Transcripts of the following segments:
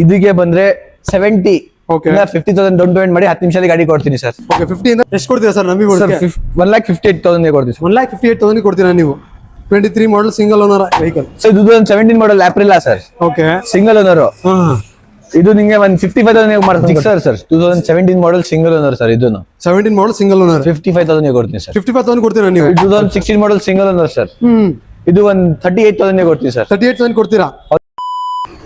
ಇದಕ್ಕೆ ಬಂದ್ರೆ 70 okay 50,000 down payment ಮಾಡಿ 10 ನಿಮಿಷದಲ್ಲಿ ಗಾಡಿ ಕೊಡ್ತೀನಿ ಸರ್. ಓಕೆ 50 ಇಂದ ಎಷ್ಟು ಕೊಡ್ತೀರಾ ಸರ್ ನಮಗೆ? ಸರ್ 1,58,000 ಕೊಡ್ತೀನಿ ಸರ್. 1,58,000 ಕೊಡ್ತೀರಾ ನೀವು? 23 model single owner vehicle sir. 2017 model April sir. Okay single owner. ಇದು ನಿಮಗೆ 155,000 ಮಾಡ್ತೀನಿ sir. 2017 model single owner sir. ಇದನ್ನು 17 ಮಾಡಲ್ ಸಿಂಗಲ್ ಓನರ್ 55,000 ಕೊಡ್ತೀನಿ ಸರ್. 55,000 ಕೊಡ್ತೀರಾ ನೀವು? 2016 ಮಾಡಲ್ ಸಿಂಗಲ್ ಓನರ್ ಸರ್. ಇದು 38,000 ಕೊಡ್ತೀನಿ ಸರ್. 38,000 ಕೊಡ್ತೀರಾ?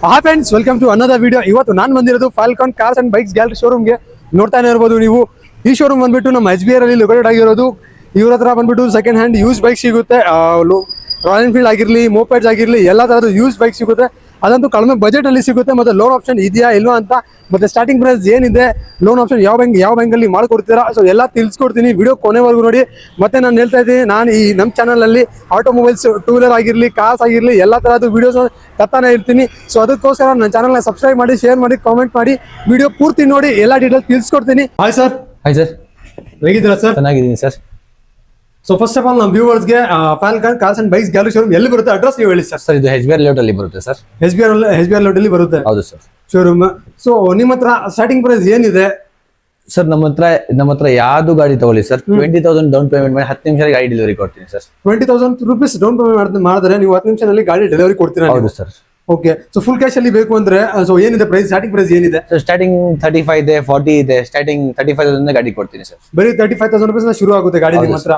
Hi friends, welcome to another video. ಇವತ್ತು ನಾನು ಬಂದಿರೋದು Falcon cars and bikes gallery ಶೋರೂಮ್ಗೆ. ನೋಡ್ತಾನೆ ಇರ್ಬೋದು ನೀವು. ಈ ಶೋರೂಮ್ ಬಂದ್ಬಿಟ್ಟು ನಮ್ಮ SBR ಅಲ್ಲಿ ಲೊಕೇಟೆಡ್ ಆಗಿರೋದು. ಇವ್ರ ಹತ್ರ ಬಂದ್ಬಿಟ್ಟು ಸೆಕೆಂಡ್ ಹ್ಯಾಂಡ್ ಯೂಸ್ ಬೈಕ್ ಸಿಗುತ್ತೆ. ರಾಯಲ್ ಎನ್ಫೀಲ್ಡ್ ಆಗಿರಲಿ, ಮೋಪೆಡ್ಸ್ ಆಗಿರಲಿ, ಎಲ್ಲ ತರದ್ದು ಯೂಸ್ ಬೈಕ್ ಸಿಗುತ್ತೆ. ಅದಂತೂ ಕಡಿಮೆ ಬಜೆಟ್ ಅಲ್ಲಿ ಸಿಗುತ್ತೆ. ಮತ್ತೆ ಲೋನ್ ಆಪ್ಷನ್ ಇದೆಯಾ ಇಲ್ವಾ ಅಂತ, ಮತ್ತೆ ಸ್ಟಾರ್ಟಿಂಗ್ ಪ್ರೈಸ್ ಏನಿದೆ, ಲೋನ್ ಆಪ್ಷನ್ ಯಾವ ಬ್ಯಾಂಕ್ ಅಲ್ಲಿ ಮಾಡ್ಕೊಡ್ತೀರಾ, ಸೊ ಎಲ್ಲ ತಿಳಿಸ್ಕೊಡ್ತೀನಿ. ವಿಡಿಯೋ ಕೊನೆವರೆಗೂ ನೋಡಿ. ಮತ್ತೆ ನಾನು ಹೇಳ್ತಾ ಇದ್ದೀನಿ, ನಾನು ಈ ನಮ್ಮ ಚಾನಲ್ ಅಲ್ಲಿ ಆಟೋಮೊಬೈಲ್ಸ್, ಟೂ ವೀಲರ್ ಆಗಿರಲಿ, ಕಾರ್ಸ್ ಆಗಿರಲಿ, ಎಲ್ಲ ತರಹದ ವಿಡಿಯೋಸ್ ತತ್ತಾನೆ ಇರ್ತೀನಿ. ಸೊ ಅದಕ್ಕೋಸ್ಕರ ನನ್ನ ಚಾನಲ್ನ ಸಬ್ಸ್ಕ್ರೈಬ್ ಮಾಡಿ, ಶೇರ್ ಮಾಡಿ, ಕಾಮೆಂಟ್ ಮಾಡಿ, ವಿಡಿಯೋ ಪೂರ್ತಿ ನೋಡಿ, ಎಲ್ಲ ಡೀಟೇಲ್ ತಿಳಿಸ್ಕೊಡ್ತೀನಿ. Hi sir. ಹಾಯ್ ಸರ್, ಹೇಗಿದ್ದೀರಾ ಸರ್? ಚೆನ್ನಾಗಿದ್ದೀನಿ sir. So first of all ನಮ್ಮ ವ್ಯೂವರ್ಸ್ಗೆ Falcon cars and bikes gallery showroom ಎಲ್ಲಿ ಬರುತ್ತೆ, ಅಡ್ರೆಸ್ ನೀವು ಹೇಳಿ ಸರ್. ಸರ್ ಇದು SBR ಲೇಔಟ್ ಅಲ್ಲಿ ಬರುತ್ತೆ ಸರ್. SBR ಲೇಔಟ್ ಅಲ್ಲಿ ಬರುತ್ತೆ. ಹೌದು ಸರ್. ಶೋರೂಮ್. ಸೊ ನಿಮ್ಮ ಹತ್ರ ಸ್ಟಾರ್ಟಿಂಗ್ ಪ್ರೈಸ್ ಏನಿದೆ ಸರ್? ನಮ್ಮ ಹತ್ರ ಯಾವ್ದು ಗಾಡಿ ತಗೊಳ್ಳಿ ಸರ್, 20,000 ಡೌನ್ ಪೇಮೆಂಟ್ ಮಾಡಿ 10 ನಿಮಿಷದಲ್ಲಿ ಗಾಡಿ ಡೆಲಿವರಿ ಕೊಡ್ತೀನಿ ಸರ್. 20,000 ರೂಪೀಸ್ ಡೌನ್ ಪೇಮೆಂಟ್ ಮಾಡಿದ್ರೆ ನೀವು 10 ನಿಮಿಷದಲ್ಲಿ ಗಾಡಿ ಡೆಲಿವರಿ ಕೊಡ್ತೀರಾ? ಹೌದು sir. Okay. So full cash ಅಲ್ಲಿ ಬೇಕು ಅಂದ್ರೆ ಸೊ ಏನಿದೆ ಪ್ರೈಸ್, ಸ್ಟಾರ್ಟಿಂಗ್ ಪ್ರೈಸ್ ಏನಿದೆ? ಸ್ಟಾರ್ಟಿಂಗ್ 35 ಇದೆ, 40 ಇದೆ. ಸ್ಟಾರ್ಟಿಂಗ್ 35,000 ಗಾಡಿ ಕೊಡ್ತೀನಿ ಸರ್. ಬರೀ 35,000 ರೂಪೀಸ್ ಶುರು ಆಗುತ್ತೆ ಗಾಡಿ ನಿಮ್ಮ ಹತ್ರ.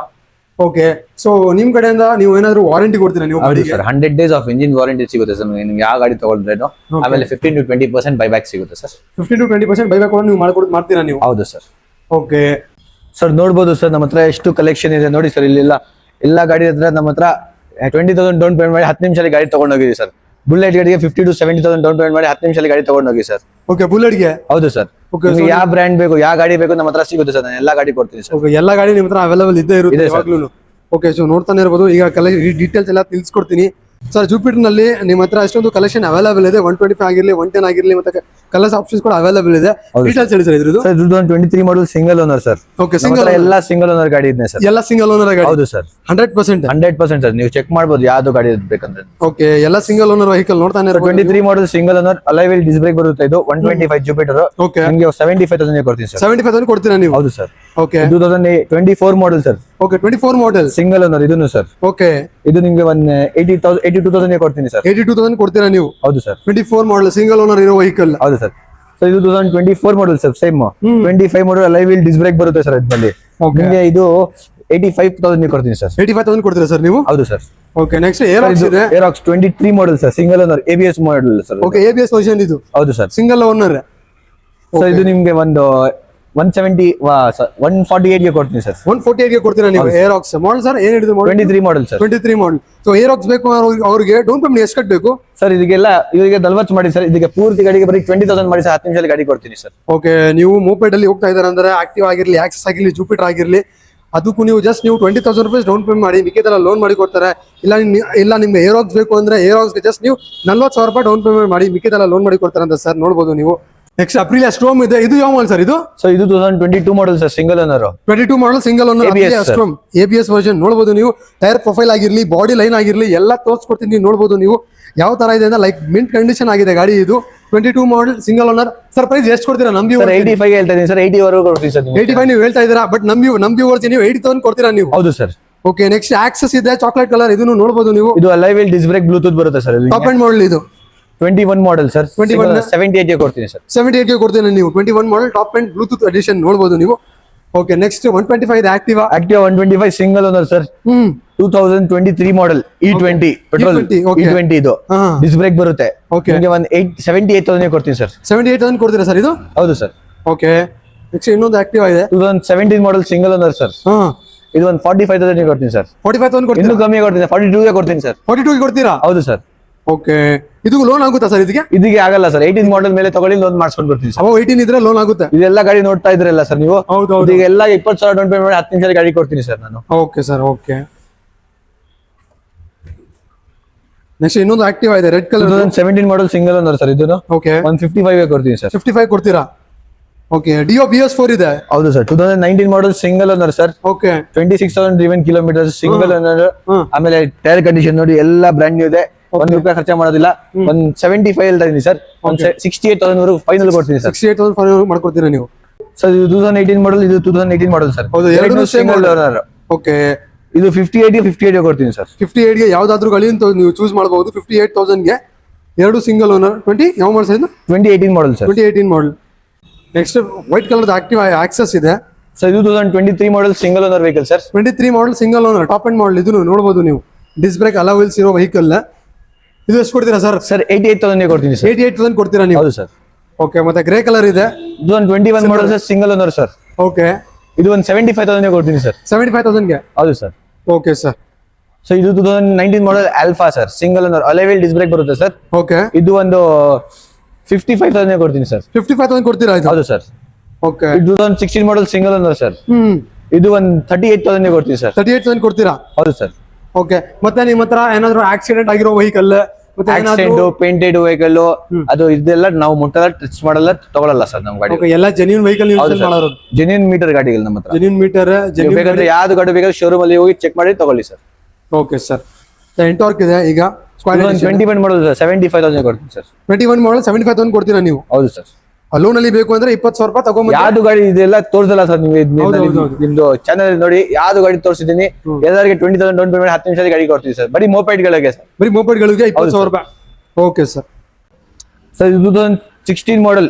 ಓಕೆ. ಸೊ ನಿಮ್ ಕಡೆಯಿಂದ ನೀವು ಏನಾದ್ರು ವಾರಂಟಿ ಕೊಡ್ತೀರಾ ನೀವು? ಹೌದು sir. 100 days of engine warranty ಸಿಗುತ್ತೆ ಸರ್ ನಿಮ್ಗೆ ಯಾವ ಗಾಡಿ ತಗೊಳ್ರೇನು. ಆಮೇಲೆ 15 to 20% ಬೈಬ್ಯಾಕ್ ಸಿಗುತ್ತೆ ಸರ್. 15 to 20% ಬೈಬ್ಯಾಕ್ ಕೂಡ ನೀವು ಮಾಡ್ತೀರಾ ನೀವು? ಹೌದು ಸರ್. ಓಕೆ ಸರ್, ನೋಡ್ಬೋದು ಸರ್ ನಮ್ಮ ಹತ್ರ ಎಷ್ಟು ಕಲೆಕ್ಷನ್ ಇದೆ ನೋಡಿ ಸರ್. ಇಲ್ಲೆಲ್ಲ ಎಲ್ಲ ಗಾಡಿ ಹತ್ರ ನಮ್ಮ ಹತ್ರ 20,000 ಡೌನ್ ಪೇಮೆಂಟ್ ಮಾಡಿ 10 ನಿಮಿಷದಲ್ಲಿ ಗಾಡಿ ತಗೊಂಡೋಗಿದ್ದೀವಿ ಸರ್. ಬುಲೆಟ್ ಗಾಡಿಗೆ 50 to 70,000 ಡೌನ್ ಪೇಮೆಂಟ್ ಮಾಡಿ 10 ನಿಮಿಷದಲ್ಲಿ ಗಾಡಿ ತಗೊಂಡೋಗಿ ಸರ್. ಓಕೆ. ಬುಲೆಟ್ಗೆ? ಹೌದು ಸರ್. ಯಾವ ಬ್ರ್ಯಾಂಡ್ ಬೇಕು, ಯಾವ ಗಾಡಿ ಬೇಕು ನಮ್ಮ ಹತ್ರ ಸಿಗುತ್ತೆ ಸರ್. ನಾನು ಎಲ್ಲ ಗಾಡಿ ಕೊಡ್ತೀನಿ ಸರ್. ಓಕೆ. ಎಲ್ಲ ಗಾಡಿ ನಿಮ್ಮ ಹತ್ರ ಅವೈಲೇಬಲ್ ಇದ್ದೇ ಇರುತ್ತೆ ಯಾವಾಗ್ಲೂ. ಓಕೆ. ಸೊ ನೋಡ್ತಾನೆ ಇರ್ಬೋದು. ಈಗ ಡೀಟೇಲ್ಸ್ ಎಲ್ಲ ತಿಳಿಸ್ಕೊಡ್ತೀನಿ ಸರ್. ಜೂಪಿಟರ್ ನಲ್ಲಿ ನಿಮ್ಮ ಹತ್ರ ಎಷ್ಟೊಂದು ಕಲೆಕ್ಷನ್ ಅವೈಲೇಬಲ್ ಇದೆ. 125 ಆಗಿರ್ಲಿ, 110 ಆಗಿರ್ಲಿ, ಮತ್ತೆ ಕಲರ್ಸ್ ಆಪ್ಷನ್ಸ್ ಕೂಡ ಅವೈಲೇಬಲ್ ಇದೆ. ಡೀಟೇಲ್ಸ್ ಹೇಳಿ ಸರ್ ಇದ್ರದ್ದು. Sir 2023 model single owner sir. Okay. Single ಎಲ್ಲ ಸಿಂಗಲ್ ಓನರ್ ಗಾಡಿ ಇದೆ ಸರ್. ಎಲ್ಲ ಸಿಂಗಲ್ ಓನರ್ ಗಾಡಿ? ಹೌದು ಸರ್. 100% ಸರ್. ನೀವು ಚೆಕ್ ಮಾಡಬಹುದು ಯಾವ್ದು ಗಾಡಿ ಬೇಕಂದ್ರೆ. ಓಕೆ. ಎಲ್ಲ ಸಿಂಗಲ್ ಓನರ್ ವೆಹಿಕಲ್ ನೋಡ್ತಾನೆ ಇರ್ಬೋದು. 23 model single owner alloy wheel ಡಿಸ್ ಬ್ರೇಕ್ ಬರುತ್ತೆ. ಇದು 125 ಜೂಪಿಟರ್. ಓಕೆ. ನಿಮಗೆ 75,000 ಕೊಡ್ತೀನಿ ಸರ್. 75,000 ಕೊಡ್ತೀರಾ ನೀವು? ಹೌದು sir. Okay. 2024 model sir. Okay. 24 model single owner ಇದನ್ನು ಸರ್. ಓಕೆ. ಇದು ನಿಮಗೆ 82,000 ಕೊಡ್ತೀನಿ ಸರ್. 82,000 ಕೊಡ್ತೀರಾ ನೀವು? ಹೌದು ಸರ್. 24 ಮಾಡೆಲ್ ಸಿಂಗಲ್ ಓನರ್ ಇರೋ ವೆಹಿಕಲ್. ಹೌದು ಸರ್. ಸೊ ಇದು 2024 ಮಾಡಲ್ ಸರ್. ಸೇಮ್ 25 ಮಾಡಲ್ ಅಲಾಯ್ ವೀಲ್ ಡಿಸ್ ಬ್ರೇಕ್ ಬರುತ್ತೆ ಸರ್. ಇದ್ರಲ್ಲಿ ನಿಮಗೆ ಇದು 85,000 ಕೊಡ್ತೀನಿ ಸರ್. 85,000 ಕೊಡ್ತೀರಾ ಸರ್ ನೀವು? ಹೌದು ಸರ್. ಓಕೆ. ನೆಕ್ಸ್ಟ್ ಏರಾಕ್ಸ್ ಇದೆ. ಏರಾಕ್ಸ್ 23 model sir. Single owner ABS model sir. Okay. ABS version ಇದು? ಹೌದು ಸರ್. Single owner. ಸೊ ಇದು ನಿಮಗೆ ಒಂದು 148 ಗೆ ಕೊಡ್ತೀನಿ ಸರ್. 148 ಗೆ ಕೊಡ್ತೀರಾ ನೀವು? ಏರಾಕ್ಸ್ ಮಾಡಲ್ ಸರ್. ಏನ್ ಹಿಡಿದು 23 ಮಾಡಲ್ ಸರ್. 23 ಮಾಡಲ್. ಸೊ ಏರಾಕ್ಸ್ ಬೇಕು ಅವ್ರಿಗೆ ಡೌನ್ ಪೇಮೆಂಟ್ ಎಷ್ಟು ಕಟ್ಟಬೇಕು ಸರ್? ಇದಕ್ಕೆಲ್ಲ ಇವರಿಗೆ 40 ಮಾಡಿ ಸರ್. ಇದಕ್ಕೆ ಪೂರ್ತಿ ಗಾಡಿಗೆ ಬರೀ 20,000 ಮಾಡಿ ಸರ್ 10 ನಿಮಿಷದಲ್ಲಿ ಗಾಡಿ ಕೊಡ್ತೀನಿ ಸರ್. ಓಕೆ. ನೀವು ಮೋಪೆಡ್ ಅಲ್ಲಿ ಹೋಗ್ತಾ ಇದಾರೆ ಅಂದ್ರೆ ಆಕ್ಟಿವ್ ಆಗಿರ್ಲಿ, ಆಕ್ಸಸ್ ಆಗಿರ್ಲಿ, ಜೂಪಿಟರ್ ಆಗಿರ್ಲಿ, ಅದಕ್ಕೂ ನೀವು ಜಸ್ಟ್ ನೀವು 20,000 ರೂಪೀಸ್ ಡೌನ್ ಪೇಮೆಂಟ್ ಮಾಡಿ ಮಿಕ್ಕಿದೆಲ್ಲ ಲೋನ್ ಮಾಡಿ ಕೊಡ್ತಾರೆ. ಇಲ್ಲ ನಿಮ್ಗೆ ಏರಾಕ್ಸ್ ಬೇಕು ಅಂದ್ರೆ ಏರಾಕ್ಸ್ಗೆ ಜಸ್ಟ್ ನೀವು 40,000 ರೂಪಾಯಿ ಡೌನ್ ಪೇಮೆಂಟ್ ಮಾಡಿ ಮಿಕ್ಕಿದೆಲ್ಲ ಲೋನ್ ಮಾಡಿ ಕೊಡ್ತಾರೆ ಅಂತ ಸರ್. ನೋಡ್ಬೋದು ನೀವು. ನೆಕ್ಸ್ಟ್ ಅಪ್ರಿಲಿಯಾ ಸ್ಟ್ರೋಮ್ ಇದೆ. ಇದು ಯಾವ ಮಾಡೆಲ್ ಸರ್ ಇದು? ಸೊ ಇದು 2022 model sir. Single owner. 22 model single owner ಅಪ್ರಿಲಿಯಾ storm ABS version. ನೋಡಬಹುದು ನೀವು. ಟೈರ್ ಪ್ರೊಫೈಲ್ ಆಗಿರ್ಲಿ, ಬಾಡಿ ಲೈನ್ ಆಗಿರ್ಲಿ, ಎಲ್ಲ ತೋರಿಸ್ಕೊಡ್ತೀನಿ. ನೋಡಬಹುದು ನೀವು ಯಾವ ತರ ಇದೆ ಅಂದ್ರೆ ಲೈಕ್ ಮಿಂಟ್ ಕಂಡೀಷನ್ ಆಗಿದೆ ಗಾಡಿ. ಇದು 22 model single owner. Sir price ಎಷ್ಟು ಕೊಡ್ತೀರಾ? ನಮ್ ಸರ್ 85 ಹೇಳ್ತಾ ಇದೀನಿ ಸರ್. 80 ವರೆಗೂ ಕೊಡ್ತೀನಿ ಸರ್. 85 ನೀವು ಹೇಳ್ತಾ ಇದ್ದೀರಾ, ಬಟ್ ನಮ್ ವ್ಯೂವರ್ಸ್ ನೀವು 80,000 ಕೊಡ್ತೀರಾ ನೀವು? ಹೌದು ಸರ್. ಓಕೆ. ನೆಕ್ಸ್ಟ್ ಆಕ್ಸಸ್ ಇದೆ, ಚಾಕ್ಲೇಟ್ ಕಲರ್. ಇದನ್ನು ನೋಡಬಹುದು ನೀವು. ಇದು ಅಲಾಯ್ ವೀಲ್ ಡಿಸ್ ಬ್ರೇಕ್ ಬ್ಲೂಟೂತ್ ಬರುತ್ತೆ ಸರ್. ಟಾಪ್ ಎಂಡ್ ಮಾಡಲ್ ಇದು 21 ಮಾಡಲ್ ಸರ್. 78 ಗೆ ಕೊಡ್ತೀನಿ ಸರ್. 78 ಗೆ ಕೊಡ್ತೀನಿ ನೀವು. 21 model top end Bluetooth edition ನೋಡಬಹುದು ನೀವು. Okay. Next 125 Activa 125 single owner sir. 2023 model E20 petrol. E20 ಇದು ಡಿಸ್ ಬ್ರೇಕ್ ಬರುತ್ತೆ. ನಿಮಗೆ 78,000 ಕೊಡ್ತೀನಿ ಸರ್. 78,000 ಕೊಡ್ತೀರಾ ಸರ್ ಇದು? ಹೌದು ಸರ್. ಓಕೆ. ನೆಕ್ಸ್ಟ್ ಇನ್ನೊಂದು ಆಕ್ಟಿವಾ ಇದೆ 2017 ಮಾಡಲ್ ಸಿಂಗಲ್ ಓನರ್ ಸರ್. ಇದು 45,000 ಕೊಡ್ತೀನಿ ಸರ್. 45,000 ಕೊಡ್ತೀನಿ. ಇನ್ನೂ ಕಮ್ಮಿ ಕೊಡ್ತೀನಿ. 42 ಗೆ ಕೊಡ್ತೀನಿ ಸರ್. 42 ಗೆ ಕೊಡ್ತೀರಾ? ಹೌದು ಸರ್. ಓಕೆ. ಇದು ಲೋನ್ ಆಗುತ್ತಾ ಸರ್? ಇದಕ್ಕೆ ಆಗಲ್ಲ ಸರ್. 18 ಮಾಡಲ್ ಮೇಲೆ ತಗೊಳ್ಳಿ, ಲೋನ್ ಮಾಡ್ಸ್ಕೊಂಡು ಬರ್ತೀನಿ ಸರ್. 18 ಇದ್ರೆ ಲೋನ್ ಆಗುತ್ತೆ. ಇದೆಲ್ಲ ಗಾಡಿ ನೋಡ್ತಾ ಇದ್ರಲ್ಲ ಸರ್ ನೀವು. ಹೌದು. ಇದೆಲ್ಲ 20,000 ಡೌನ್ ಪೇಮೆಂಟ್ ಮಾಡಿ 10 ನಿಮಿಷದಲ್ಲಿ ಗಾಡಿ ಕೊಡ್ತೀನಿ ಸರ್ ನಾನು. Okay sir. ಓಕೆ. ನೆಕ್ಸ್ಟ್ ಇನ್ನೊಂದು ಆಕ್ಟಿವಾ ಇದೆ red colour. 2017 model single owner sir. ಇದನ್ನು ಓಕೆ 155 ಗೆ ಕೊಡ್ತೀನಿ ಸರ್. 55 ಕೊಡ್ತೀರಾ? ಓಕೆ. ಡಿಯೋ BS4 ಇದೆ? ಹೌದು ಸರ್. 2019 ಮಾಡಲ್ single owner sir. Okay. 26,000 driven kilometre single owner. ಆಮೇಲೆ ಟೈರ್ ಕಂಡೀಷನ್ ನೋಡಿ ಎಲ್ಲ ಬ್ರ್ಯಾಂಡ್ ನ್ಯೂ ಇದೆ. ಒಂದ್ ರೂಪಾಯಿ ಖರ್ಚು ಮಾಡೋದಿಲ್ಲ. ಒಂದ್ 75 ಹೇಳ್ತಾ ಇದೀನಿ ಸರ್. ಒಂದ್ 68,000 ವರೆಗೂ ಫೈನಲ್ ಕೊಡ್ತೀನಿ ಸರ್. 68,000 ಮಾಡ್ಕೊಡ್ತೀರಾ ನೀವು? ಸರ್ ಇದು 2018 ಮಾಡಲ್, ಇದು 2018 ಮಾಡಲ್ ಸರ್. ಹೌದು, ಎರಡು ಸಿಂಗಲ್ ಓನರ್. ಓಕೆ, ಇದು 58 ಕೊಡ್ತೀನಿ ಸರ್. 58 ಗೆ ಯಾವ್ದಾದ್ರು ಗಾಡಿ ಅಂತ ನೀವು ಚೂಸ್ ಮಾಡಬಹುದು. 58,000 ಗೆ ಎರಡು ಸಿಂಗಲ್ ಓನರ್. ಯಾವ model sir? 2018 model sir. 2018 model. Next white colour active Access ಇದೆ ಸರ್. ಇದು 2023 model single owner vehicle sir. 23 model single owner, top end model. ಇದು ನೋಡಬಹುದು ನೀವು, ಡಿಸ್ ಬ್ರೇಕ್ ಅಲಾ ವೀಲ್ಸ್ ಇರೋ ವೆಹಿಕಲ್. ಇದು ಎಷ್ಟು ಕೊಡ್ತೀರಾ ಸರ್? ಸರ್ 88,000 ಕೊಡ್ತೀನಿ ಸರ್. 88,000 ಕೊಡ್ತೀರಾ ನೀವು? ಹೌದು ಸರ್. ಓಕೆ, ಮತ್ತೆ ಗ್ರೇ ಕಲರ್ ಇದೆ. ಇದು ಒಂದು 21 model sir, single owner sir. Okay, ಇದು ಒಂದು 75,000 ಕೊಡ್ತೀನಿ ಸರ್. 75,000 ಗೆ? ಹೌದು ಸರ್. Okay sir. ಸೊ ಇದು 2019 model alpha sir, single owner, alloy wheel disc brake ಬರುತ್ತೆ ಸರ್. ಓಕೆ, ಇದು ಒಂದು 55,000 ಕೊಡ್ತೀನಿ ಸರ್. 55,000 ಕೊಡ್ತೀರಾ? ಹೌದು ಸರ್. ಓಕೆ, ಇದು 2016 ಮಾಡಲ್ ಸಿಂಗಲ್ ಓನರ್ ಸರ್. ಇದು ಒಂದು 38,000 ಕೊಡ್ತೀನಿ ಸರ್. 38,000 ಕೊಡ್ತೀರಾ? ಹೌದು ಸರ್. ಓಕೆ, ಮತ್ತೆ ನಿಮ್ಮ ಹತ್ರ ಏನಾದ್ರು ಆಕ್ಸಿಡೆಂಟ್ ಆಗಿರೋ ವೆಹಿಕಲ್, ಮತ್ತೆ ಆಕ್ಸಿಡೆಂಟ್, ಪೇಂಟೆಡ್ ವೆಹಿಕಲ್, ಅದು ಇದೆಲ್ಲ ನಾವು ಮುಟ್ಟಲ್ಲ, ಟಚ್ ಮಾಡಲ್ಲ, ತಗೊಳಲ್ಲ ಸರ್ ನಮ್ಮ ಗಾಡಿ. ಓಕೆ, ಎಲ್ಲ ಜೆನ್ಯೂನ್ ವೆಹಿಕಲ್ ಯೂಸ್ ಮಾಡೋದು. ಜೆನ್ಯೂನ್ ಮೀಟರ್ ಗಾಡಿಗಳು ನಮ್ಮ ಹತ್ರ. ಜೆನ್ಯೂನ್ ಮೀಟರ್, ಬೇಕಾದ್ರೆ ಯಾವ್ದು ಗಾಡಿ ಬೇಕಾದ್ರೆ ಶೋರೂಮ್ ಅಲ್ಲಿ ಹೋಗಿ ಚೆಕ್ ಮಾಡಿ ತಗೊಳ್ಳಿ ಸರ್. Okay sir. ಎಂಟಾರ್ಕ್ ಇದೆ ಈಗ. 21 ಮಾಡಲ್ ಸರ್, 75,000 ಕೊಡ್ತೀನಿ ಸರ್. 21 ಮಾಡಲ್ 75,000 ಕೊಡ್ತೀರಾ ನೀವು? ಹೌದು ಸರ್. ಲೋನ್ ಅಲ್ಲಿ ಬೇಕು ಅಂದ್ರೆ 20,000 ರೂಪಾಯಿ ತಗೊಂಡ್. ಯಾವ್ದು ಗಾಡಿ ಇದೆಲ್ಲ ತೋರಿಸಲ್ಲ ಸರ್ ನೀವು ನಿಮ್ದು ಚಾನಲ್ ನೋಡಿ. ಯಾವ್ದು ಗಾಡಿ ತೋರಿಸಿದೀನಿ ಎಲ್ಲರಿಗೆ 20,000 ಡೌನ್ ಪೇಮೆಂಟ್ 10 ನಿಮಿಷದಲ್ಲಿ ಗಾಡಿ ಕೊಡ್ತೀವಿ ಸರ್. ಬರೀ ಮೋಪೈಡ್ ಗಳಿಗೆ ಸರ್. ಬರೀ ಮೋಪೈಡ್ ಗಳಿಗೆ 20,000 ರೂಪಾಯಿ. Okay sir. ಸರ್ ಇದು 2016 model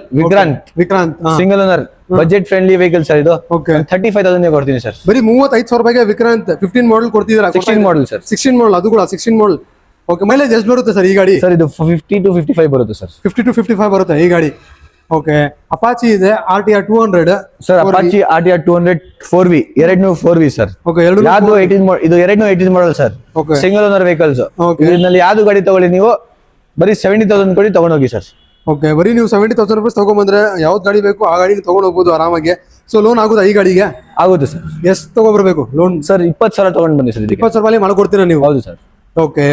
Vikrant single owner, budget friendly vehicle sir. ಇದು ಓಕೆ, 35,000 ಕೊಡ್ತೀನಿ ಸರ್. ಬರೀ 35,000 ರೂಪಾಯಿಗೆ ವಿಕ್ರಾಂತ್ 15 ಮಾಡಲ್ ಕೊಡ್ತಿದ್ದೀರಾ? 16 ಮಾಡಲ್ ಸರ್. 16 ಮಾಡಲ್, ಅದು ಕೂಡ 16 ಮಾಡಲ್. ಓಕೆ, ಮೈಲೇಜ್ ಎಷ್ಟು ಬರುತ್ತೆ ಸರ್ ಈ ಗಾಡಿ? ಸರ್ ಇದು 50 to 55 ಬರುತ್ತೆ ಸರ್. 50 to 55 ಬರುತ್ತೆ ಈ ಗಾಡಿ. ಓಕೆ, ಅಪಾಚಿ ಇದೆ, RTR 200 sir. Apache RTR 200 4V, ಎರಡನ್ನೂ 4V ಸರ್. ಓಕೆ, ಎರಡು ಯಾವ್ದು 18 ಇದು ಎರಡನ್ನೂ 18 model sir. Okay, single owner vehicles. Okay. ಇದರಲ್ಲಿ ಯಾವ್ದು ಗಾಡಿ ತಗೊಳ್ಳಿ ನೀವು ಬರೀ 70,000 ಕೊಡಿ ತಗೊಂಡೋಗಿ ಸರ್. ಓಕೆ, ಬರೀ ನೀವು 70,000 ರೂಪಾಯಿ ತಗೊಂಡ್ಬಂದ್ರೆ ಯಾವ್ದು ಗಾಡಿ ಬೇಕು ಆ ಗಾಡಿ ತಗೊಂಡ್ ಹೋಗ್ಬೋದು ಆರಾಮಾಗಿ. ಸೊ ಲೋನ್ ಆಗುದಾ ಈ ಗಾಡಿಗೆ? ಆಗುತ್ತೆ ಸರ್. ಎಷ್ಟು ತಗೊಬರ್ಬೇಕು ಲೋನ್? ಸರ್ 20,000 ತಗೊಂಡ್ ಬನ್ನಿ ಸರ್. 20,000 ರೂಪಾಯಿ ಮಾಡ್ಕೊಡ್ತೀರಾ ನೀವು? ಹೌದು ಸರ್. ಓಕೆ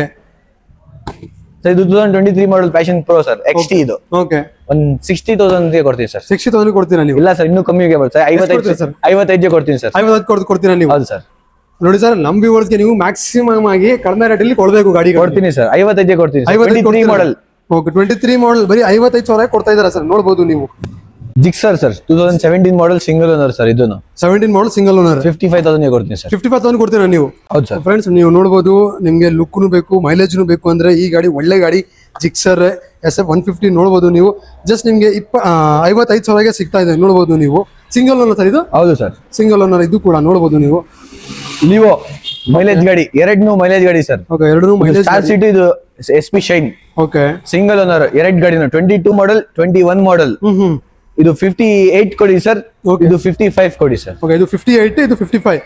ಸರ್ ಇದು 2023 ಮಾಡಲ್ ಪ್ಯಾಷನ್ ಪ್ರೋ ಸರ್, XT. ಇದು ಓಕೆ, ಒಂದು 60,000 ಕೊಡ್ತೀನಿ ಸರ್. 60,000 ಕೊಡ್ತೀರಾ ನೀವು? ಇಲ್ಲ ಸರ್, ಇನ್ನೂ ಕಮ್ಮಿಗೆ ಬರುತ್ತೆ. 55 ಕೊಡ್ತೀನಿ ಸರ್. 50 ಕೊಡ್ತೀರಾ ನೀವು? ಹೌದು ಸರ್. ನೋಡಿ ಸರ್, ನಮ್ ವ್ಯೂವರ್ಸ್ಗೆ ನೀವು ಮ್ಯಾಕ್ಸಿಮಮ್ ಆಗಿ ಕಡಿಮೆ ರೇಟ್ ಅಲ್ಲಿ ಕೊಡ್ಬೇಕು ಗಾಡಿ. ಕೊಡ್ತೀನಿ ಸರ್, 55 ಕೊಡ್ತೀನಿ. 23 ಮಾಡಲ್. ಓಕೆ, 23 ಮಾಡಲ್ ಬರೀ 55,000 ಕೊಡ್ತಾ ಇದಾರೆ ಸರ್. ನೋಡಬಹುದು ನೀವು. Gixxer sir, 2017 model single owner sir. ಇದು 17 ಮಾಡಲ್ ಸಿಂಗಲ್ ಓನರ್, 55,000 ಕೊಡ್ತೀನಿ ಸರ್. 55,000 ಕೊಡ್ತೀರಾ ನೀವು? ಹೌದು ಸರ್. ಫ್ರೆಂಡ್ಸ್, ನೀವು ನೋಡಬಹುದು, ನಿಮ್ಗೆ ಲುಕ್ನು ಬೇಕು, ಮೈಲೇಜ್ನು ಬೇಕು ಅಂದ್ರೆ ಈ ಗಾಡಿ ಒಳ್ಳೆ ಗಾಡಿ. ಜಿಕ್ಸರ್ SF 150 ನೋಡಬಹುದು ನೀವು. ಜಸ್ಟ್ ನಿಮ್ಗೆ 55,000ಗೆ ಸಿಗ್ತಾ ಇದೆ. ನೋಡಬಹುದು ನೀವು. ಸಿಂಗಲ್ ಓನರ್ ಸರ್ ಇದು? ಹೌದು ಸರ್, ಸಿಂಗಲ್ ಓನರ್. ಇದು ಕೂಡ ನೋಡಬಹುದು ನೀವು. ಲಿವೋ ಮೈಲೇಜ್ ಗಾಡಿ, ಎರಡನ್ನೂ ಮೈಲೇಜ್ ಗಾಡಿ ಸರ್. ಓಕೆ, ಎರಡನ್ನೂ ಮೈಲೇಜ್. ಸ್ಟಾರ್ ಸಿಟಿ, ಇದು SP shine. Okay, single owner, ಎರಡು ಗಾಡಿನ 22 ಮಾಡಲ್, 21 ಮಾಡಲ್. ಇದು 58 ಕೊಡಿ ಸರ್. ಇದು 55 ಕೊಡಿ ಸರ್. ಓಕೆ, ಇದು 58, ಇದು 55.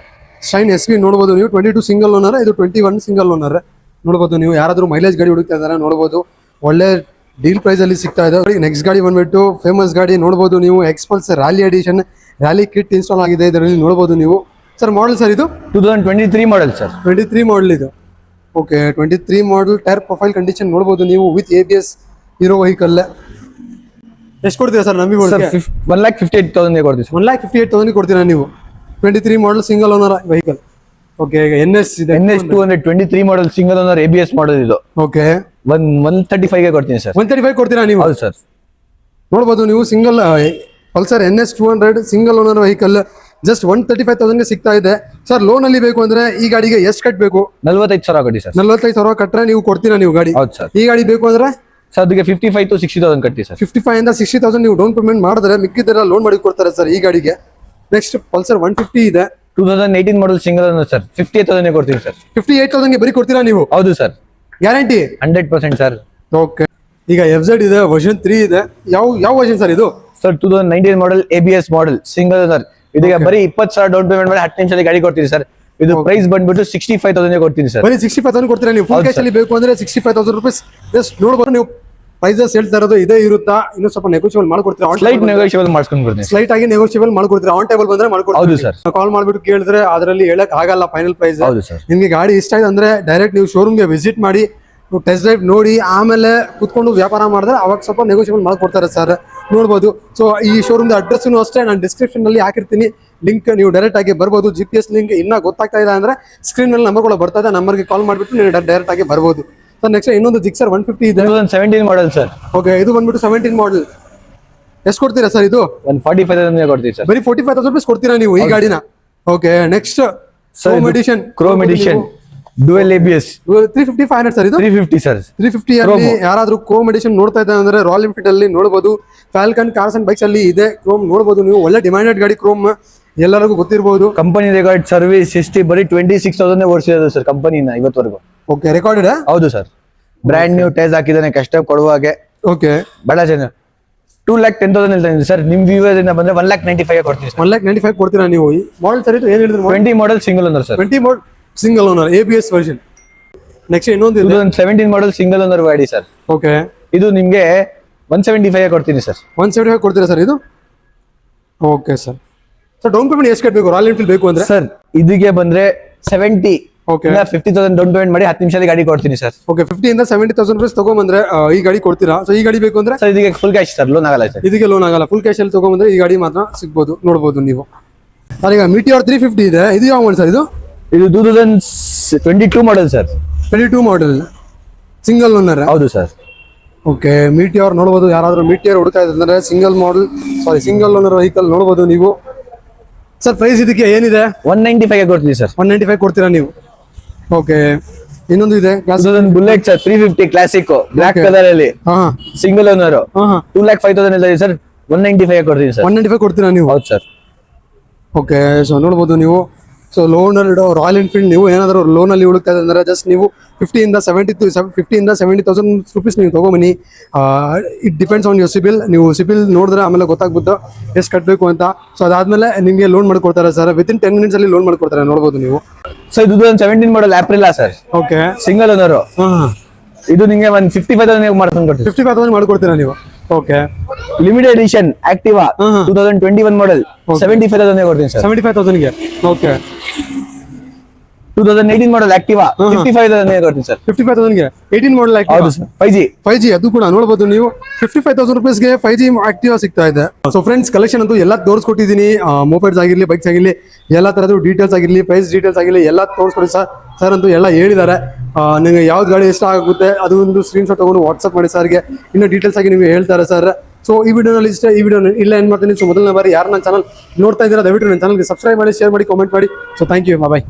ಶೈನ್ SP ನೋಡಬಹುದು ನೀವು. 22 ಸಿಂಗಲ್ ಓನರ್, ಇದು 21 ಸಿಂಗಲ್ ಓನರ್. ನೋಡಬಹುದು ನೀವು. ಯಾರಾದ್ರೂ ಮೈಲೇಜ್ ಗಾಡಿ ಹುಡುಕ್ತಾ ಇದಾರೆ ನೋಡಬಹುದು. ಒಳ್ಳೆ ಡೀಲ್ ಪ್ರೈಸ್ ಅಲ್ಲಿ ಸಿಗ್ತಾ ಇದೆ. ನೆಕ್ಸ್ಟ್ ಗಾಡಿ ಬಂದ್ಬಿಟ್ಟು ಫೇಮಸ್ ಗಾಡಿ ನೋಡಬಹುದು ನೀವು. Xpulse rally edition, rally kit install ಆಗಿದೆ ಇದರಲ್ಲಿ. ನೋಡಬಹುದು ನೀವು. ಸರ್ ಮಾಡಲ್ ಸರ್ ಇದು 2023 ಮಾಡಲ್ ಸರ್. 23 ಮಾಡಲ್ ಇದು. ಓಕೆ, 23 ಮಾಡಲ್. ಟೈರ್ ಪ್ರೊಫೈಲ್ ಕಂಡೀಷನ್ ನೋಡಬಹುದು ನೀವು. ವಿತ್ ABS ಇರೋ ವೆಹಿಕಲ್. ಎಷ್ಟು ಕೊಡ್ತೀರಾ ಸರ್ ನಮಗೆ? 1,58,000 ಕೊಡ್ತೀವಿ ಸರ್. 1,58,000 ಕೊಡ್ತೀರಾ ನೀವು? 23 model single owner vehicle. Okay, ಈಗ NS ಇದೆ. NS 23 model single owner ABS ಮಾಡಲ್ ಇದು. ಓಕೆ, 135 ಕೊಡ್ತೀನಿ ಸರ್. 135 ಕೊಡ್ತೀರಾ ನೀವು? ಹೌದು ಸರ್. ನೋಡಬಹುದು ನೀವು. Single Pulsar NS 200 single owner vehicle just 135,000ಗೆ ಸಿಗ್ತಾ ಇದೆ ಸರ್. ಲೋನ್ ಅಲ್ಲಿ ಬೇಕು ಅಂದ್ರೆ ಈ ಗಾಡಿಗೆ ಎಷ್ಟು ಕಟ್ಟಬೇಕು? 45,000 ಕೊಡಿ ಸರ್. 45,000 ಕಟ್ಟರೆ ನೀವು ಕೊಡ್ತೀರಾ ನೀವು ಗಾಡಿ? ಹೌದು ಸರ್. ಈ ಗಾಡಿ ಬೇಕು ಅಂದ್ರೆ ಸರ್ ಅದಕ್ಕೆ 55 to 60,000 ಕಟ್ಟಿ ಸರ್. 55 ಇಂದ 60,000 ನೀವು ಡೌನ್ ಪೇಮೆಂಟ್ ಮಾಡಿದ್ರೆ ಮಿಕ್ಕಿದ್ದೆಲ್ಲ ಲೋನ್ ಮಾಡಿ ಕೊಡ್ತಾರೆ ಸರ್ ಈ ಗಾಡಿಗೆ. ನೆಕ್ಸ್ಟ್ ಪಲ್ಸರ್ 150 ಇದೆ. 2018 ಮಾಡಲ್ ಸಿಂಗಲ್ ಓನರ್ ಸರ್. 58,000 ಕೊಡ್ತೀವಿ ಸರ್. 58,000ಗೆ ಬರೀ ಕೊಡ್ತೀರಾ ನೀವು? ಹೌದು ಸರ್. Guarantee 100% sir. ಓಕೆ, ಈಗ FZ ಇದೆ, ವರ್ಷನ್ 3 ಇದೆ. ಯಾವ ವರ್ಷನ್ ಸರ್ ಇದು? ಸರ್ 2019 ಮಾಡಲ್ ABS ಮಾಡಲ್ ಸಿಂಗಲ್ ಓನರ್. ಇದಕ್ಕೆ ಬರೀ 20,000 ಡೌನ್ ಪೇಮೆಂಟ್ ಮಾಡಿ 10 ನಿಮಿಷದಲ್ಲಿ ಗಾಡಿ ಕೊಡ್ತೀವಿ ಸರ್. ಇದು ಪ್ರೈಸ್ ಬಂದ್ಬಿಟ್ಟು 65,000 ಕೊಡ್ತೀನಿ ಸರ್. ಬರೀ 65,000 ಕೊಡ್ತೀರಾ ನೀವು? ಫುಲ್ ಕ್ಯಾಶ್ ಅಲ್ಲಿ ಬೇಕು ಅಂದ್ರೆ 65,000 ರೂಪಾಯಿ. ಜಸ್ಟ್ ನೋಡ್ಬೋದು ನೀವು. ಪ್ರೈಸಸ್ ಹೇಳ್ತಾ ಇರೋದು ಇದೇ ಇರುತ್ತಾ? ಇನ್ನೂ ಸ್ವಲ್ಪ ನೆಗೋಷಿಯಬಲ್ ಮಾಡ್ಕೊಡ್ತೀರಾ? ಸ್ಲೈಟ್ ನೆಗೋಷಿಯಬಲ್ ಮಾಡ್ಕೊಂಡು ಬರ್ತೀನಿ. ಸ್ಲೈಟ್ ಆಗಿ ನೆಗೋಷಿಯಬಲ್ ಮಾಡ್ಕೊಡ್ತೀರಾ? ಆನ್ ಟೇಬಲ್ ಬಂದ್ರೆ ಮಾಡ್ಕೊಡ್ತೀರಾ? ಹೌದು ಸರ್. ಕಾಲ್ ಮಾಡ್ಬಿಟ್ಟು ಕೇಳಿದ್ರೆ ಅದರಲ್ಲಿ ಹೇಳಕ್ ಆಗಲ್ಲ ಫೈನಲ್ ಪ್ರೈಸ್. ಹೌದು ಸರ್. ನಿಮ್ಗೆ ಗಾಡಿ ಇಷ್ಟ ಆಯ್ತು ಅಂದ್ರೆ ಡೈರೆಕ್ಟ್ ನೀವು ಶೋರೂಮ್ಗೆ ವಿಸಿಟ್ ಮಾಡಿ, ಟೆಸ್ಟ್ ಡ್ರೈವ್ ನೋಡಿ, ಆಮೇಲೆ ಕುತ್ಕೊಂಡು ವ್ಯಾಪಾರ ಮಾಡಿದ್ರೆ ಅವಾಗ ಸ್ವಲ್ಪ ನೆಗೋಷಿಯಬಲ್ ಮಾಡ್ಕೊಡ್ತಾರೆ ಸರ್. ನೋಡ್ಬೋದು. ಸೊ ಈ ಶೋರೂಮ್ ಅಡ್ರೆಸ್ ಅಷ್ಟೇ ನಾನು ಡಿಸ್ಕ್ರಿಪ್ಷನ್ ನಲ್ಲಿ ಹಾಕಿರ್ತೀನಿ ಲಿಂಕ್. ನೀವು ಡೈರೆಕ್ಟ್ ಆಗಿ ಬರ್ಬೋದು. GPS ಲಿಂಕ್ ಇನ್ನ ಗೊತ್ತಾಗ್ತಾ ಇಲ್ಲ ಅಂದ್ರೆ ಸ್ಕ್ರೀನ್ ನಲ್ಲಿ ನಂಬರ್ ಕೂಡ ಬರ್ತಾ ಇದೆ. ನಂಬರ್ಗೆ ಕಾಲ್ ಮಾಡಿಬಿಟ್ಟು ನೀವು ಡೈರೆಕ್ಟ್ ಆಗಿ ಬರ್ಬೋದು. ಸರ್ ನೆಕ್ಸ್ಟ್ ಇನ್ನೊಂದು ಜಿಕ್ಸರ್ 150 ಇದೆ. 2017 ಮಾಡಲ್ ಸರ್. ಓಕೆ, ಇದು ಬಂದ್ಬಿಟ್ಟು 17 ಮಾಡಲ್. ಎಷ್ಟು ಕೊಡ್ತೀರಾ ಸರ್ ಇದು? 145,000 ಕೊಡ್ತೀವಿ ಸರ್. ಬರೀ 45,000 ರೂಪಾಯಿ ಕೊಡ್ತೀರಾ ನೀವು ಈ ಗಾಡಿನ? Okay, next chrome edition dual ABS 350 500 sir. ಇದು 350 ಸರ್. 350 ಅಲ್ಲಿ ಯಾರಾದ್ರೂ ಕ್ರೋಮ್ ಎಡಿಷನ್ ನೋಡ್ತಾ ಇದ್ದಾರೆ ಅಂದ್ರೆ ರಾಯಲ್ ಎನ್ಫೀಲ್ಡ್ ಅಲ್ಲಿ ನೋಡಬಹುದು. ಫಾಲ್ಕನ್ ಕಾರ್ಸ್ ಅಂಡ್ ಬೈಕ್ಸ್ ಅಲ್ಲಿ ಇದೆ ಕ್ರೋಮ್ ನೋಡಬಹುದು ನೀವು. ಒಳ್ಳೆ ಡಿಮ್ಯಾಂಡೆಡ್ ಗಾಡಿ ಕ್ರೋಮ್, ಎಲ್ಲರಿಗೂ ಗೊತ್ತಿರಬಹುದು. ಕಂಪನಿ ರೆಕಾರ್ಡ್ ಸರ್ವಿಸ್ ಹಿಸ್ಟ್ರಿ ಬರೀ 26,000 ಓಡಿಸಿರೋದು ಸರ್ ಕಂಪನಿನ ಇವತ್ತವರೆಗೂ. Okay, recorded? ಹೌದು ಸರ್. ಬ್ರ್ಯಾಂಡ್ ನ್ಯೂ ಟೈರ್ಸ್ ಹಾಕಿದ್ದಾನೆ ಕಸ್ಟಮ್ ಕೊಡುವಾಗೆ. ಓಕೆ, ಬಡ ಜನ 2,10,000 ಹೇಳ್ತಾ ಇದ್ದೀನಿ ಸರ್. ನಿಮ್ ವ್ಯೂವರ್ ಇಂದ ಬಂದ್ರೆ 1,95,000 ಕೊಡ್ತೀವಿ. 1,95,000 ಕೊಡ್ತೀರಾ ನೀವು? ಈ ಮಾಡಲ್ ಸರ್ ಇದು ಏನ್ ಹೇಳಿದ್ರು? 20 ಮಾಡಲ್ ಸಿಂಗಲ್ ಓನರ್ ಸರ್. 20 ಮಾಡಲ್ single owner ABS version. Next ಇನ್ನೊಂದು 2017 ಮಾಡಲ್ ಸಿಂಗಲ್ ಓನರ್ ಗಾಡಿ ಸರ್. ಓಕೆ, ಇದು ನಿಮ್ಗೆ 175 ಕೊಡ್ತೀನಿ ಸರ್. 175 ಕೊಡ್ತೀರಾ ಸರ್ ಇದು? Okay sir. Sir down payment ಎಷ್ಟು ಕಟ್ಟಬೇಕು ರಾಯಲ್ ಎನ್ಫೀಲ್ಡ್ ಬೇಕು ಅಂದ್ರೆ? ಸರ್ ಇದಕ್ಕೆ ಬಂದ್ರೆ 70 ಓಕೆ 50,000 ಡೌನ್ ಪೇಮೆಂಟ್ ಮಾಡಿ 10 ನಿಮಿಷದಲ್ಲಿ ಗಾಡಿ ಕೊಡ್ತೀನಿ ಸರ್. ಓಕೆ, 50 ಇಂದ 70,000 ರೂಪಾಯಿ ತಗೊಂಬಂದ್ರೆ ಈ ಗಾಡಿ ಕೊಡ್ತೀರಾ? ಸೊ ಈ ಗಾಡಿ ಬೇಕು ಅಂದ್ರೆ ಸರ್ ಇದಕ್ಕೆ ಫುಲ್ ಕ್ಯಾಶ್ ಸರ್, ಲೋನ್ ಆಗಲ್ಲ ಸರ್. ಇದಕ್ಕೆ ಲೋನ್ ಆಗಲ್ಲ. ಫುಲ್ ಕ್ಯಾಶ್ ಅಲ್ಲಿ ತಗೊಂಬಂದ್ರೆ ಈ ಗಾಡಿ ಮಾತ್ರ ಸಿಗ್ಬೋದು, ನೋಡಬಹುದು ನೀವು. ಸರ್ ಈಗ ಮೀಟಿಯೋರ್ 350 ಇದೆ. ಇದು ಯಾವ ಮಾಡಲ್ ಸರ್ ಇದು? ಇದು 2022 model sir. 22 model single owner. ಹೌದು ಸರ್. ಓಕೆ, ಮೀಟಿಯೋರ್ ನೋಡಬಹುದು. ಯಾರಾದ್ರೂ ಮೀಟಿಯೋರ್ ಹುಡುಕ್ತಾ ಇದ್ರೆ ಸಿಂಗಲ್ ಓನರ್ ವೆಹಿಕಲ್ ನೋಡಬಹುದು ನೀವು. ಸರ್ ಪ್ರೈಸ್ ಇದಕ್ಕೆ ಏನಿದೆ? 195 ಕೊಡ್ತೀನಿ ಸರ್. 195 ಕೊಡ್ತೀರಾ ನೀವು? ಓಕೆ, ಇನ್ನೊಂದು ಇದೆ bullet sir 350 classic black colour ಅಲ್ಲಿ ಸಿಂಗಲ್ ಓನರ್ 2,05,000 ಇದೆ ಸರ್. 195 ಕೊಡ್ತೀನಿ ಸರ್. 195 ಕೊಡ್ತೀರಾ ನೀವು? ಹೌದು ಸರ್. ಓಕೆ, ಸೊ ನೋಡ್ಬೋದು ನೀವು. ಸೊ ಲೋನ್ ರಾಯಲ್ ಎನ್ಫೀಲ್ಡ್ ನೀವು ಏನಾದರೂ ಲೋನ್ ಅಲ್ಲಿ ಹುಡುಕ್ತಾ ಇದ್ರೆ ಜಸ್ಟ್ ನೀವು 50 ಇಂದ 70,000 ರೂಪೀಸ್ ನೀವು ತಗೊಂಬನ್ನಿ. It depends on your CIBIL. ನೀವು ಸಿಬಿಲ್ ನೋಡಿದ್ರೆ ಆಮೇಲೆ ಗೊತ್ತಾಗ್ಬಿಟ್ಟು ಎಷ್ಟು ಕಟ್ಟಬೇಕು ಅಂತ. ಸೊ ಅದಾದ್ಮೇಲೆ ನಿಮಗೆ ಲೋನ್ ಮಾಡ್ಕೊಡ್ತಾರೆ ಸರ್. ವಿತಿನ್ 10 minutes ಅಲ್ಲಿ ಲೋನ್ ಮಾಡ್ಕೊಡ್ತಾರೆ, ನೋಡ್ಬೋದು ನೀವು. ಸರ್ ಇದು 2017 model April sir. Okay, single owner. ಇದು ನಿಮಗೆ 55,000 ಮಾಡ್ಕೊಂಡು ಕೊಡ್ತೀವಿ. 55,000 ಮಾಡ್ಕೊಡ್ತೀರಾ ನೀವು? ಓಕೆ, ಲಿಮಿಟೆಡ್ ಎಡಿಷನ್ ಆಕ್ಟಿವಾ 2021 ಮಾಡಲ್ 75,000 ಕೊಡ್ತೀನಿ ಸರ್. 75,000ಗೆ. ಓಕೆ, 2018 ಮಾಡಲ್ ಆಕ್ಟಿವಾ 55,000 ಕೊಡ್ತೀನಿ ಸರ್. 55,000ಗೆ 18 ಮಾಡಲ್ ಹೌದು ಸರ್. 5G ಅದು ಕೂಡ ನೋಡಬಹುದು ನೀವು. 55,000 ರೂಪೀಸ್ಗೆ 5G ಆಕ್ಟಿವಾ ಸಿಗ್ತಾ ಇದೆ. ಸೊ ಫ್ರೆಂಡ್ಸ್, ಕಲೆಕ್ಷನ್ ಅಂತೂ ಎಲ್ಲ ತೋರಿಸ್ಕೊಟ್ಟಿದ್ದೀನಿ. ಮೊಬೈಲ್ಸ್ ಆಗಿರ್ಲಿ, ಬೈಕ್ಸ್ ಆಗಿರ್ಲಿ, ಎಲ್ಲ ತರದ್ದು ಡೀಟೇಲ್ಸ್ ಆಗಿರ್ಲಿ, ಪ್ರೈಸ್ ಡೀಟೇಲ್ಸ್ ಆಗಿರ್ಲಿ ಎಲ್ಲ ತೋರಿಸ್ಕೊಡಿ ಸರ್ ಅಂತೂ ಎಲ್ಲ ಹೇಳಿದ್ದಾರೆ. ನಿಮಗೆ ಯಾವ್ದು ಗಾಡಿ ಇಷ್ಟ ಆಗುತ್ತೆ ಅದು ಒಂದು ಸ್ಕ್ರೀನ್ಶಾಟ್ ತಗೊಂಡು ವಾಟ್ಸ್ಆಪ್ ಮಾಡಿ ಸರ್ಗೆ. ಇನ್ನೂ ಡೀಟೇಲ್ಸ್ ಆಗಿ ನಿಮಗೆ ಹೇಳ್ತಾರೆ ಸರ್. ಸೊ ಈ ವಿಡಿಯೋನಲ್ಲಿ ಇಷ್ಟ. ಈ ವಿಡಿಯೋ ಇಲ್ಲ ಏನು ಮಾಡ್ತೀನಿ. ಸೊ ಮೊದಲನೇ ಬಾರಿ ಯಾರು ನನ್ನ ಚಾನಲ್ ನೋಡ್ತಾ ಇದ್ದೀರಾ ದಯವಿಟ್ಟು ನನ್ನ ಚಾನಲ್ಗೆ ಸಬ್ಸ್ಕ್ರೈಬ್ ಮಾಡಿ, ಶೇರ್ ಮಾಡಿ, ಕಾಮೆಂಟ್ ಮಾಡಿ. So thank you, bye.